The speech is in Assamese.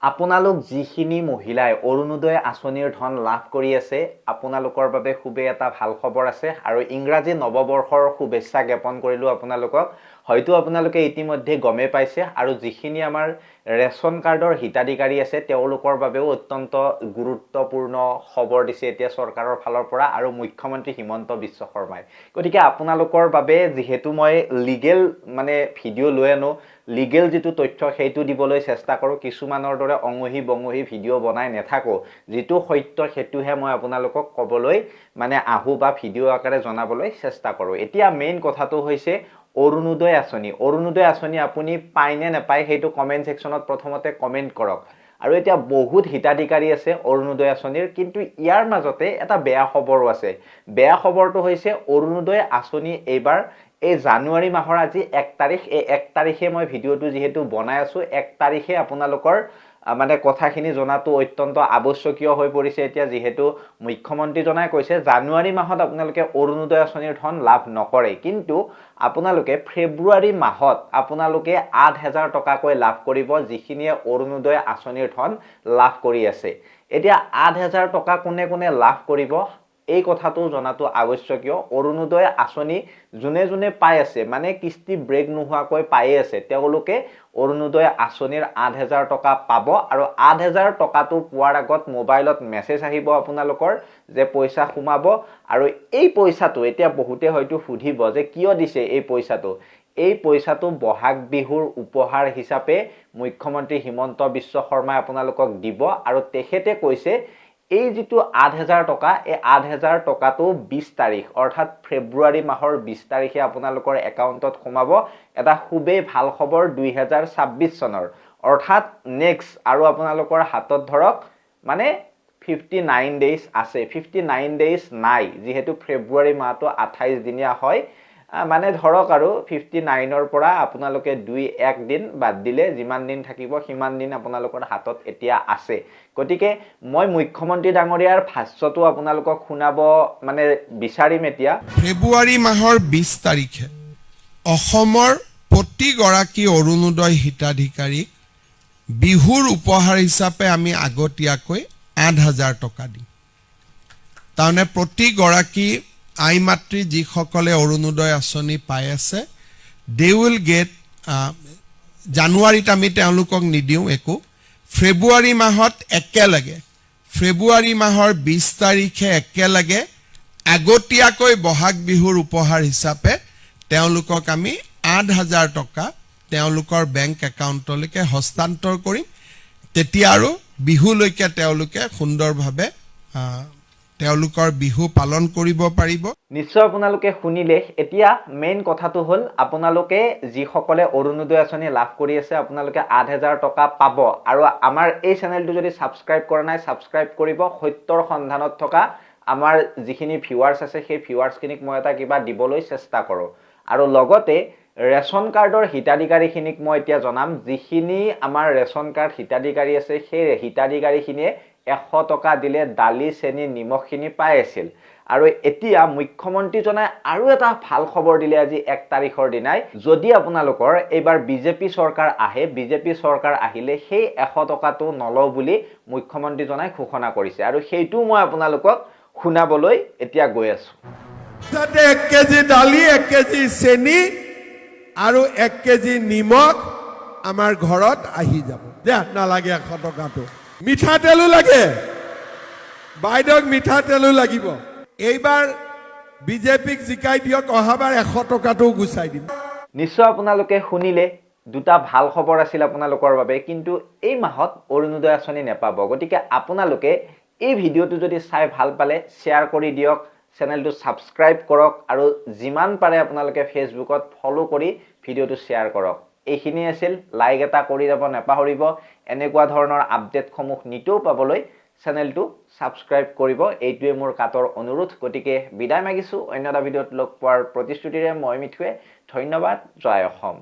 আপোনালোক যিখিনি মহিলাই অৰুণোদয় আঁচনিৰ ধন লাভ কৰি আছে আপোনালোকৰ বাবে খুবেই এটা ভাল খবৰ আছে আৰু ইংৰাজী নৱবৰ্ষৰ শুভেচ্ছা জ্ঞাপন কৰিলো আপোনালোকক হয়তো আপোনালোকে ইতিমধ্যে গমে পাইছে আৰু যিখিনি আমাৰ ৰেশন কাৰ্ডৰ হিতাধিকাৰী আছে তেওঁলোকৰ বাবেও অত্যন্ত গুৰুত্বপূৰ্ণ খবৰ দিছে এতিয়া চৰকাৰৰ ফালৰ পৰা আৰু মুখ্যমন্ত্ৰী হিমন্ত বিশ্ব শৰ্মাই গতিকে আপোনালোকৰ বাবে যেহেতু মই লিগেল মানে ভিডিও লৈ আনো লিগেল যেটো তথ্য সেইটো দিবলৈ চেষ্টা কৰো কিছুমানৰ দৰে অঙহি বঙহি ভিডিও বনাই নেথাকো যেটো সত্য হেতুহে মই আপোনালোকক কবলৈ মানে আহু বা ভিডিও আকাৰে জনাবলৈ চেষ্টা কৰো এতিয়া মেইন কথাটো হৈছে অৰুণোদয় আঁচনি আপুনি পায়নে নাপায় সেইটো কমেন্ট সেকশনত প্ৰথমতে কমেন্ট কৰক আৰু এতিয়া বহুত হিতাধিকাৰী আছে অৰুণোদয় আঁচনিৰ কিন্তু ইয়াৰ মাজতে এটা বেয়া খবৰো আছে বেয়া খবৰটো হৈছে অৰুণোদয় আঁচনি এইবাৰ এই জানুৱাৰী মাহৰ আজি 1 তাৰিখ এই 1 তাৰিখে মই ভিডিওটো যেহেতু বনাই আছো 1 তাৰিখে আপোনালোকৰ মানে কথাখিনি জনাটো অত্যন্ত আৱশ্যকীয় হৈ পৰিছে এতিয়া যেহেতু মুখ্যমন্ত্ৰী জনাই কৈছে জানুৱাৰী মাহত আপোনালোকে অৰুণোদয় আঁচনিৰ ধন লাভ নকৰে কিন্তু আপোনালোকে ফেব্ৰুৱাৰী মাহত আপোনালোকে 8000 টকাকৈ লাভ কৰিব যিখিনিয়ে অৰুণোদয় আঁচনিৰ ধন লাভ কৰি আছে এতিয়া 8000 টকা কোনে কোনে লাভ কৰিব এই কথাটো জনাটো আৱশ্যকীয় অৰুণোদয় আঁচনি জুনে জুনে পাই আছে মানে কিস্তি ব্ৰেক নোহোৱাকৈ পাই আছে তেওঁলোকে অৰুণোদয় আঁচনিৰ 8000 টকা পাব আৰু 8000 টকাটো পোৱাৰ আগত মোবাইলত মেছেজ আহিব আপোনালোকৰ যে পইচা সোমাব আৰু এই পইচাটো এতিয়া বহুতে হয়তো সুধিব যে কিয় দিছে এই পইচাটো বহাগ বিহুৰ উপহাৰ হিচাপে মুখ্যমন্ত্ৰী হিমন্ত বিশ্ব শৰ্মাই আপোনালোকক দিব আৰু তেখেতে কৈছে এই যেটো 8000 টকা এই 8000 টকাটো 20 তাৰিখ অৰ্থাৎ ফেব্ৰুৱাৰী মাহৰ 20 তাৰিখে আপোনালোকৰ একাউণ্টত সোমাব এটা খুবেই ভাল খবৰ 2026 চনৰ অৰ্থাৎ নেক্সট আৰু আপোনালোকৰ হাতত ধৰক মানে 59 ডেজ আছে 59 ডেজ নাই যেহেতু ফেব্ৰুৱাৰী মাহটো 28 দিনীয়া হয় মানে ধৰক আৰু 59 ৰ পৰা আপোনালোকে 2-1 দিন বাদ দিলে যিমান দিন থাকিব সিমান দিন আপোনালোকৰ হাতত এতিয়া আছে গতিকে মই মুখ্যমন্ত্ৰী ডাঙৰীয়াৰ ভাষ্যটো আপোনালোকক শুনাব মানে বিচাৰিম এতিয়া ফেব্ৰুৱাৰী মাহৰ 20 তাৰিখে অসমৰ প্ৰতি গৰাকী অৰুণোদয় হিতাধিকাৰীক বিহুৰ উপহাৰ হিচাপে আমি আগতীয়াকৈ 8000 টকা দিম তাৰনে প্ৰতি গৰাকী আই মাতৃ যিসকলে অৰুণোদয় আঁচনি পাই আছে দে উইল গেট জানুৱাৰীত আমি তেওঁলোকক নিদিওঁ একো ফেব্ৰুৱাৰী মাহত একেলগে ফেব্ৰুৱাৰী মাহৰ 20 তাৰিখে একেলগে আগতীয়াকৈ বহাগ বিহুৰ উপহাৰ হিচাপে তেওঁলোকক আমি 8000 টকা তেওঁলোকৰ বেংক একাউণ্টলৈকে হস্তান্তৰ কৰিম তেতিয়া আৰু বিহুলৈকে তেওঁলোকে সুন্দৰভাৱে তেওঁলোকৰ বিহু পালন কৰিব পাৰিব নিশ্চয় আপোনালোকে শুনিলে এতিয়া মেইন কথাটো হল আপোনালোকে যিসকলে অৰুণোদয় আঁচনি লাভ কৰি আছে আপোনালোকে 8000 টকা পাব আৰু আমাৰ এই চেনেলটো যদি সাবস্ক্ৰাইব কৰা নাই সাবস্ক্ৰাইব কৰিব সত্যৰ সন্ধানত থকা আমাৰ যিখিনি ভিউৱাৰ্স আছে সেই ভিউৱাৰ্সখিনিক মই এটা কিবা দিবলৈ চেষ্টা কৰো আৰু লগতে ৰেশন কাৰ্ডৰ হিতাধিকাৰীখিনিক মই এতিয়া জনাম যিখিনি আমাৰ ৰেশন কাৰ্ড হিতাধিকাৰী আছে সেই হিতাধিকাৰীখিনিয়ে 100 টকা দিলে দালি চেনি নিমখখিনি পাই আছিল আৰু এতিয়া মুখ্যমন্ত্ৰী জনাই আৰু এটা ভাল খবৰ দিলে আজি 1 তাৰিখৰ দিনাই যদি আপোনালোকৰ এবাৰ বিজেপি চৰকাৰ আহে বিজেপি চৰকাৰ আহিলে সেই 100 টকাটো নলও বুলি মুখ্যমন্ত্ৰী জনাই ঘোষণা কৰিছে আৰু সেইটো মই আপোনালোকক শুনাবলৈ এতিয়া গৈ আছো যাতে 1 কেজি দালি 1 কেজি চেনি আৰু 1 কেজি নিমখ আমাৰ ঘৰত আহি যাব দে নালাগে 100 টকাটো মিঠাতেলো লাগে বাইদেউক মিঠাতেলো লাগিব এইবাৰ বিজেপিক জিকাই দিয়ক অহাবাৰ 100 টকাটো গুছাই দিম নিশ্চয় আপোনালোকে শুনিলে দুটা ভাল খবৰ আছিল আপোনালোকৰ বাবে কিন্তু এই মাহত অৰুণোদয় আঁচনি নেপাব গতিকে আপোনালোকে এই ভিডিওটো যদি চাই ভাল পালে শেয়াৰ কৰি দিয়ক চেনেলটো সাবস্ক্ৰাইব কৰক আৰু যিমান পাৰে আপোনালোকে ফেসবুকত ফলো কৰি ভিডিওটো শেয়াৰ কৰক এইখিনি আছিল লাইক এটা কৰি যাব নেপাহৰিব এনেকুৱা ধৰণৰ আপডেটসমূহ নিতৌ পাবলৈ চেনেলটো সাবস্ক্ৰাইব কৰিব এইটোৱে মোৰ কাতৰ অনুৰোধ গতিকে বিদায় মাগিছো অন্য এটা ভিডিওত লগ পোৱাৰ প্ৰতিশ্ৰুতিৰে মই মিঠুৱে ধন্যবাদ জয় অসম